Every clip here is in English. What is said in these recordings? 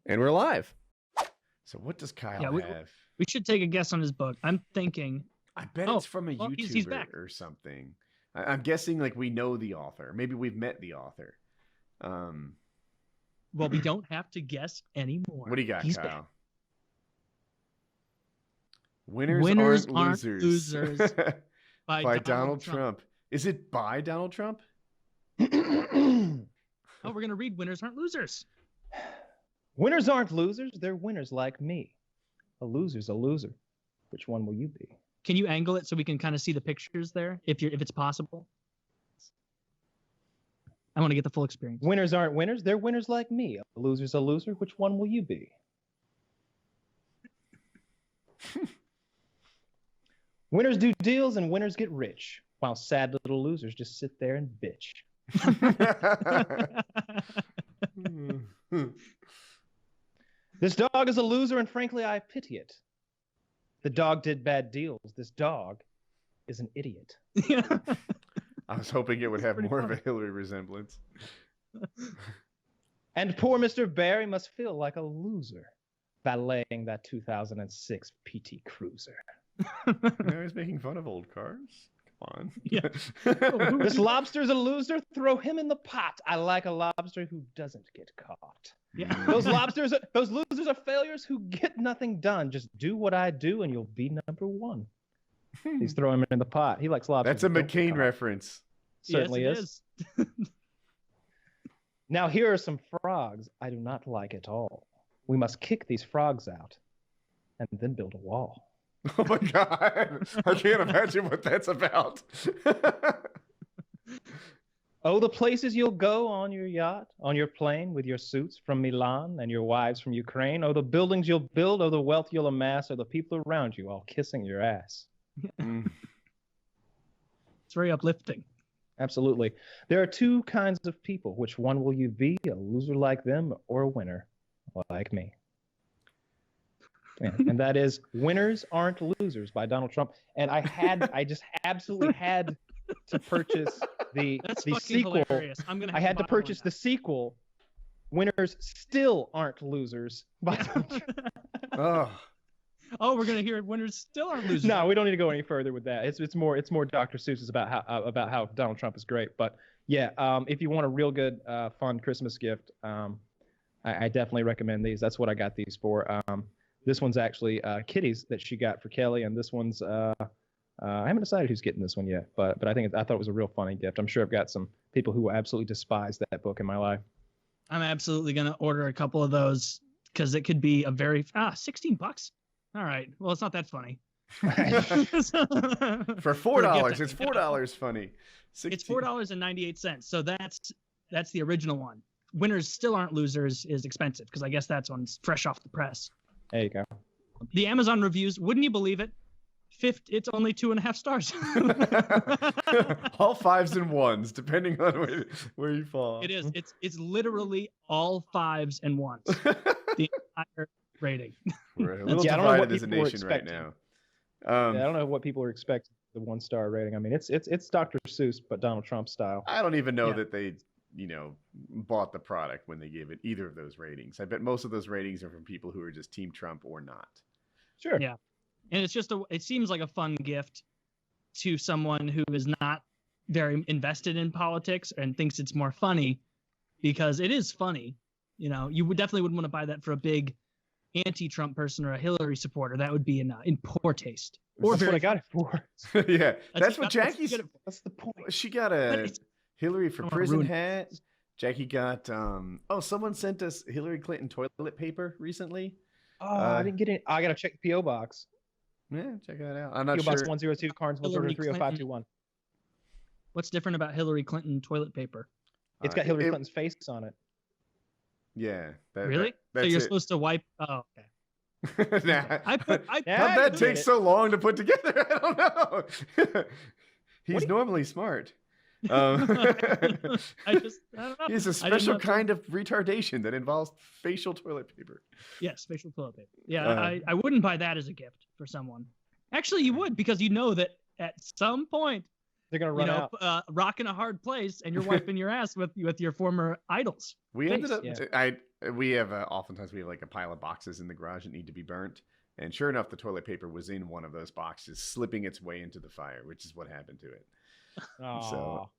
And we're live. So what does Kyle have? We should take a guess on his book. I'm thinking. I bet it's from a YouTuber he's back. or something. I'm guessing like we know the author. Maybe we've met the author. Well, we don't have to guess anymore. What do you got, He's Kyle? back. Winners aren't losers. by Donald Trump. Is it by Donald Trump? Oh, we're going to read Winners Aren't Losers. Winners aren't losers. They're winners like me. A loser's a loser. Which one will you be? Can you angle it so we can kind of see the pictures there, if it's possible? I want to get the full experience. Winners aren't winners. They're winners like me. A loser's a loser. Which one will you be? Winners do deals and winners get rich, while sad little losers just sit there and bitch. This dog is a loser, and frankly, I pity it. The dog did bad deals. This dog is an idiot. I was hoping it would have more of a Hillary resemblance. And poor Mr. Barry must feel like a loser, valeting that 2006 PT Cruiser. I was making fun of old cars. Come on. Yeah. This lobster's a loser. Throw him in the pot. I like a lobster who doesn't get caught. Yeah. Those losers are failures who get nothing done. Just do what I do and you'll be number one. He's throwing him in the pot. He likes lobsters. That's a McCain reference. Certainly yes, is. Now here are some frogs I do not like at all. We must kick these frogs out and then build a wall. Oh my God. I can't imagine what that's about. Oh, the places you'll go on your yacht, on your plane with your suits from Milan and your wives from Ukraine. Oh, the buildings you'll build, oh, the wealth you'll amass, oh, the people around you all kissing your ass. It's very uplifting. Absolutely. There are two kinds of people. Which one will you be, a loser like them or a winner like me? Yeah, and that is Winners Aren't Losers by Donald Trump. And I just absolutely had to purchase the sequel. Hilarious. I had to purchase the sequel, Winners Still Aren't Losers by Donald Trump. Oh, we're gonna hear Winners Still Aren't Losers. No, we don't need to go any further with that. It's more Dr. Seuss's about how Donald Trump is great. But yeah, if you want a real good fun Christmas gift, I definitely recommend these. That's what I got these for. This one's actually Kitty's that she got for Kelly, and this one's I haven't decided who's getting this one yet. But I thought it was a real funny gift. I'm sure I've got some people who absolutely despise that book in my life. I'm absolutely gonna order a couple of those because it could be a very $16. All right. Well, it's not that funny. For $4, it's $4 funny. 16. It's $4.98. So that's the original one. Winners Still Aren't Losers is expensive because I guess that's one's fresh off the press. There you go. The Amazon reviews, wouldn't you believe it? It's only 2.5 stars. All 5s and 1s, depending on where you fall. It is. It's literally all 5s and 1s. The entire rating. We're a little divided as a nation right now. I don't know what people are expecting the 1-star rating. I mean, it's Dr. Seuss, but Donald Trump style. I don't even know that they, bought the product when they gave it either of those ratings. I bet most of those ratings are from people who are just Team Trump or not. Sure. Yeah. And it's just it seems like a fun gift to someone who is not very invested in politics and thinks it's more funny because it is funny. You definitely wouldn't want to buy that for a big anti-Trump person or a Hillary supporter. That would be in poor taste. Or that's what I got it for. Yeah, that's what Jackie's. That's the point. She got a Hillary for prison hat. Jackie got. Someone sent us Hillary Clinton toilet paper recently. Oh, I didn't get it. I gotta check the PO box. Yeah, check that out. I'm not PO sure. Box 102, Carnesville, Georgia 30521. What's different about Hillary Clinton toilet paper? It's got Hillary Clinton's face on it. Yeah. Really? So you're supposed to wipe. Oh, okay. Nah. How'd that take so long to put together? I don't know. He's normally smart. I don't know. He's a special kind of retardation that involves facial toilet paper. Yes, facial toilet paper. Yeah, I wouldn't buy that as a gift for someone. Actually, you would because you know that at some point They're gonna run out. Rocking a hard place, and you're wiping your ass with your former idols. We ended up. Yeah. We have oftentimes we have like a pile of boxes in the garage that need to be burnt, and sure enough, the toilet paper was in one of those boxes, slipping its way into the fire, which is what happened to it. So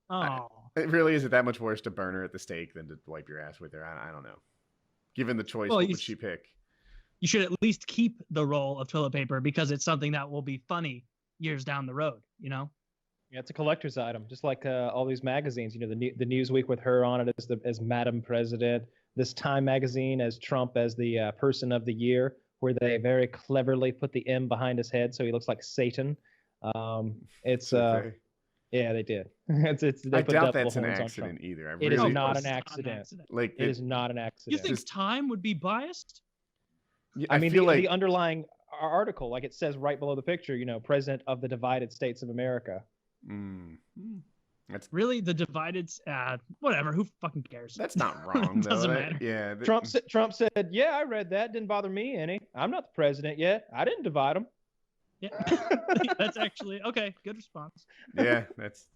it really isn't that much worse to burn her at the stake than to wipe your ass with her. I don't know. Given the choice, what would she pick? You should at least keep the roll of toilet paper because it's something that will be funny years down the road. Yeah, it's a collector's item, just like all these magazines. The Newsweek with her on it as Madam President. This Time magazine as Trump as the person of the year, where they very cleverly put the M behind his head so he looks like Satan. Yeah, they did. I doubt that's an accident either. It is not an accident. Like it is not an accident. You think Time would be biased? Yeah, I mean, the underlying article, like it says right below the picture, President of the Divided States of America. That's really the divided. Whatever. Who fucking cares? That's not wrong. Doesn't matter. Yeah. Trump said, "Yeah, I read that. Didn't bother me any. I'm not the president yet. I didn't divide them." Yeah, that's actually okay. Good response. Yeah, that's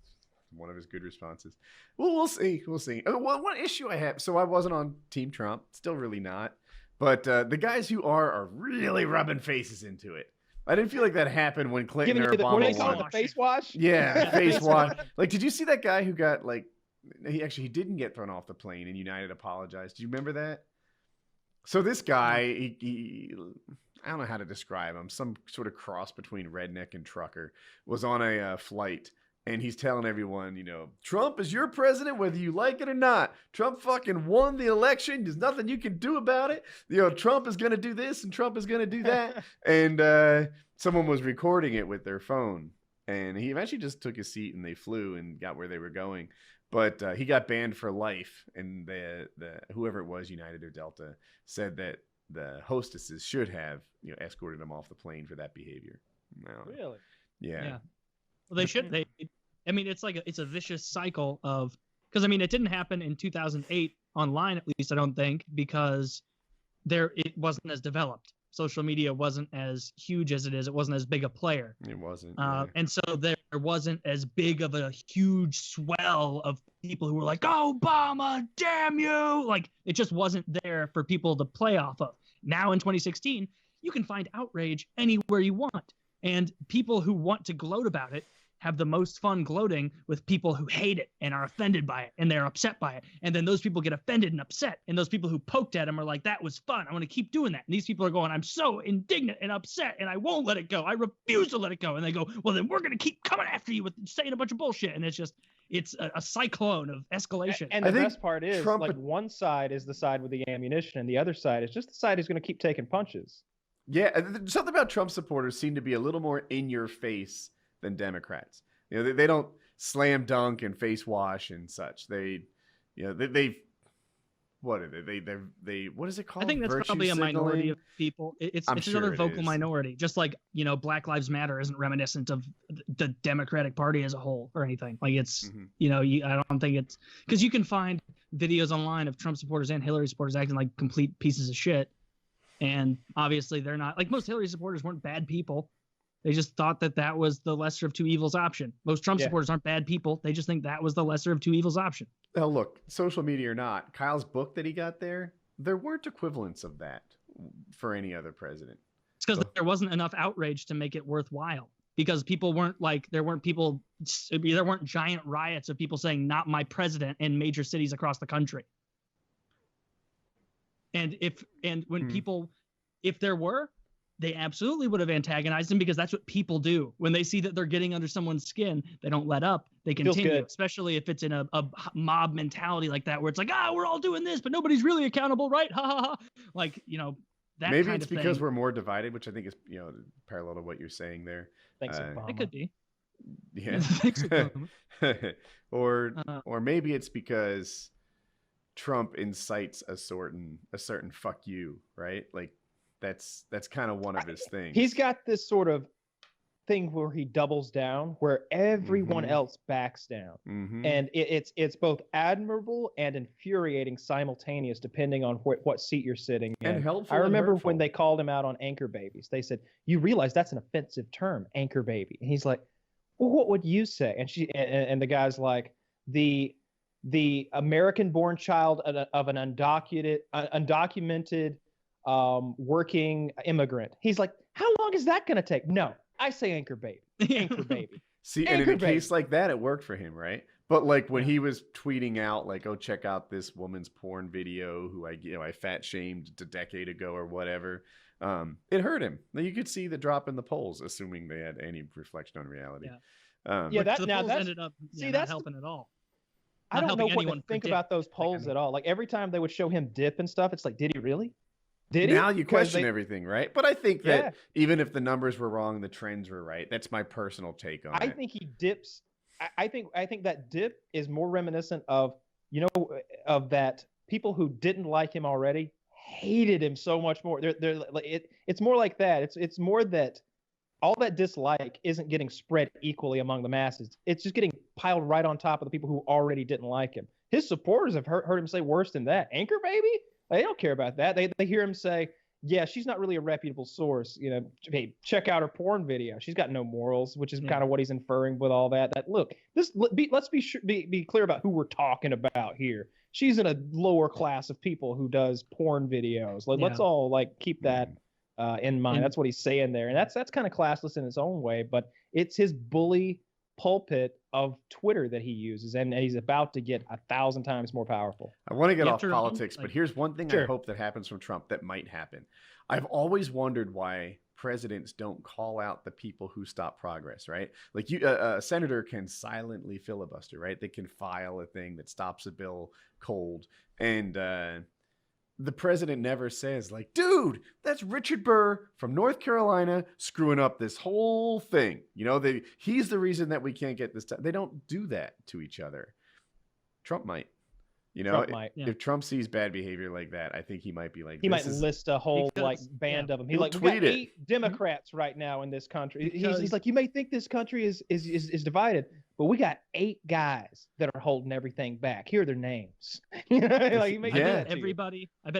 one of his good responses. Well, we'll see. We'll see. One issue I have. So I wasn't on Team Trump. Still really not. But the guys who are really rubbing faces into it. I didn't feel like that happened when Clinton or Obama What do they call it? The face wash? Yeah, face wash. Like, did you see that guy who got he didn't get thrown off the plane and United apologized. Do you remember that? So this guy, he I don't know how to describe him. Some sort of cross between redneck and trucker, was on a flight. And he's telling everyone, Trump is your president, whether you like it or not. Trump fucking won the election. There's nothing you can do about it. Trump is going to do this and Trump is going to do that. And someone was recording it with their phone. And he eventually just took his seat and they flew and got where they were going. But he got banned for life. And the whoever it was, United or Delta, said that the hostesses should have escorted him off the plane for that behavior. Really? Yeah. Well, they should. It's a vicious cycle of because it didn't happen in 2008 online, at least I don't think, because it wasn't as developed. Social media wasn't as huge as it is. It wasn't as big a player. It wasn't. And so there wasn't as big of a huge swell of people who were like, Obama, damn you. Like, it just wasn't there for people to play off of. Now in 2016, you can find outrage anywhere you want. And people who want to gloat about it have the most fun gloating with people who hate it and are offended by it and they're upset by it. And then those people get offended and upset. And those people who poked at them are like, that was fun. I want to keep doing that. And these people are going, I'm so indignant and upset and I won't let it go. I refuse to let it go. And they go, well, then we're going to keep coming after you with saying a bunch of bullshit. And it's a cyclone of escalation. And the best part is one side is the side with the ammunition and the other side is just the side who's going to keep taking punches. Yeah. Something about Trump supporters seem to be a little more in your face than Democrats. They don't slam dunk and face wash and such. What is it called? I think that's probably a minority of people. It's another vocal minority. Just like, Black Lives Matter isn't reminiscent of the Democratic Party as a whole or anything. Like it's, I don't think it's because you can find videos online of Trump supporters and Hillary supporters acting like complete pieces of shit. And obviously they're not. Like most Hillary supporters weren't bad people. They just thought that was the lesser of two evils option. Most Trump supporters aren't bad people. They just think that was the lesser of two evils option. Now, look, social media or not, Kyle's book that he got there weren't equivalents of that for any other president. It's because there wasn't enough outrage to make it worthwhile. Because people weren't there weren't giant riots of people saying, not my president in major cities across the country. And if there were, they absolutely would have antagonized him because that's what people do. When they see that they're getting under someone's skin, they don't let up. They continue, especially if it's in a mob mentality like that, where it's like, we're all doing this, but nobody's really accountable, right? Ha ha ha. Like, that maybe kind it's of because thing. We're more divided, which I think is, parallel to what you're saying there. Thanks, Obama. It could be. Yeah. Thanks, Obama. or maybe it's because Trump incites a certain fuck you, right? Like, that's kind of one of his things. He's got this sort of thing where he doubles down, where everyone else backs down, and it's both admirable and infuriating simultaneous, depending on what seat you're sitting in. And helpful. I remember and when they called him out on anchor babies. They said, "You realize that's an offensive term, anchor baby," and he's like, well, what would you say? And the guy's like, the American-born child of an undocumented working immigrant. He's like, how long is that going to take? No, I say anchor baby. Anchor baby. See, and in a case like that, it worked for him, right? But like when he was tweeting out, like, "Oh, check out this woman's porn video who I fat shamed a decade ago or whatever," it hurt him. Now, you could see the drop in the polls, assuming they had any reflection on reality. Yeah, the polls ended up not helping at all. I don't know what to think about those polls at all. Like every time they would show him dip and stuff, it's like, did he really? Now you question everything, right? But I think that even if the numbers were wrong, the trends were right. That's my personal take on it. I think he dips. I think that dip is more reminiscent of, of that people who didn't like him already hated him so much more. It's more like that. It's more that all that dislike isn't getting spread equally among the masses. It's just getting piled right on top of the people who already didn't like him. His supporters have heard him say worse than that. Anchor baby? They don't care about that. They hear him say, yeah, she's not really a reputable source. Hey, check out her porn video. She's got no morals, which is kind of what he's inferring with all that. Look, let's be clear about who we're talking about here. She's in a lower class of people who does porn videos. Let's all keep that in mind. That's what he's saying there, and that's kind of classless in its own way. But it's his bully pulpit of Twitter that he uses, and he's about to get 1,000 times more powerful. I want to get off politics, but here's one thing I hope that happens from Trump that might happen. I've always wondered why presidents don't call out the people who stop progress, right? Like a senator can silently filibuster, right? They can file a thing that stops a bill cold, and the president never says, like, dude, that's Richard Burr from North Carolina screwing up this whole thing. He's the reason that we can't get this done. They don't do that to each other. Trump might. If Trump sees bad behavior like that, I think he might be like, he might list a whole band of them. We got 8 Democrats right now in this country. He's like, you may think this country is divided, but we got 8 guys that are holding everything back. Here are their names. I bet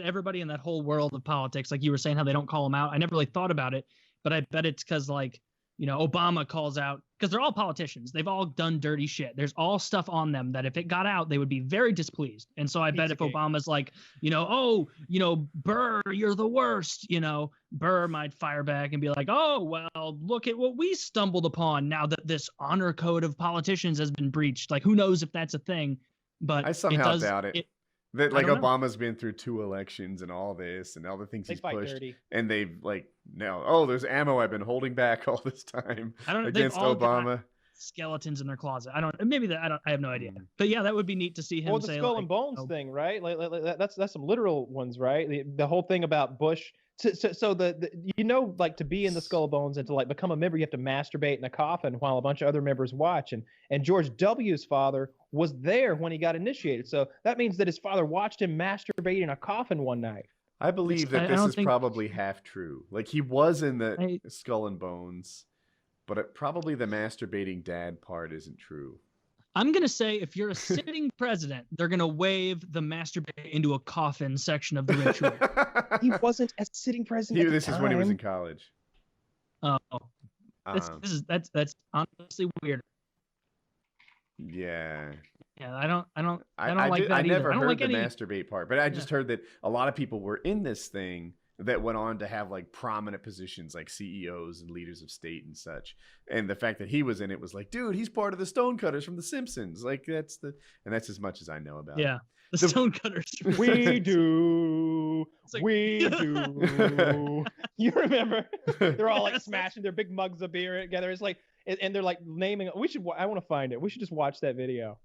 everybody in that whole world of politics, like you were saying, how they don't call them out. I never really thought about it, but I bet it's because Obama calls out, because they're all politicians. They've all done dirty shit. There's all stuff on them that if it got out, they would be very displeased. And so I bet if Obama's like, Burr, you're the worst, Burr might fire back and be like, oh, well, look at what we stumbled upon now that this honor code of politicians has been breached. Like, who knows if that's a thing? But I somehow doubt it. That Obama's been through 2 elections and all this and all the things he's pushed, and they've there's ammo I've been holding back all this time against Obama. Skeletons in their closet. I have no idea. But yeah, that would be neat to see him say. Well, the skull and bones thing, right? That's some literal ones, right? The whole thing about Bush. So to be in the skull and bones and to become a member, you have to masturbate in a coffin while a bunch of other members watch. And George W.'s father was there when he got initiated. So that means that his father watched him masturbate in a coffin one night. I believe that this is probably half true. Like, he was in the skull and bones, but probably the masturbating dad part isn't true. I'm going to say if you're a sitting president, they're going to wave the masturbate into a coffin section of the ritual. He wasn't a sitting president. This is when he was in college. Oh, that's honestly weird. Yeah. Yeah, I don't like that. I never heard the masturbate part, but I just heard that a lot of people were in this thing that went on to have prominent positions like CEOs and leaders of state and such. And the fact that he was in it was like, dude, he's part of the Stonecutters from The Simpsons. That's as much as I know about it. Yeah. The Stonecutters. We do. We do. You remember? They're all smashing their big mugs of beer together. It's and they're naming. I want to find it. We should just watch that video.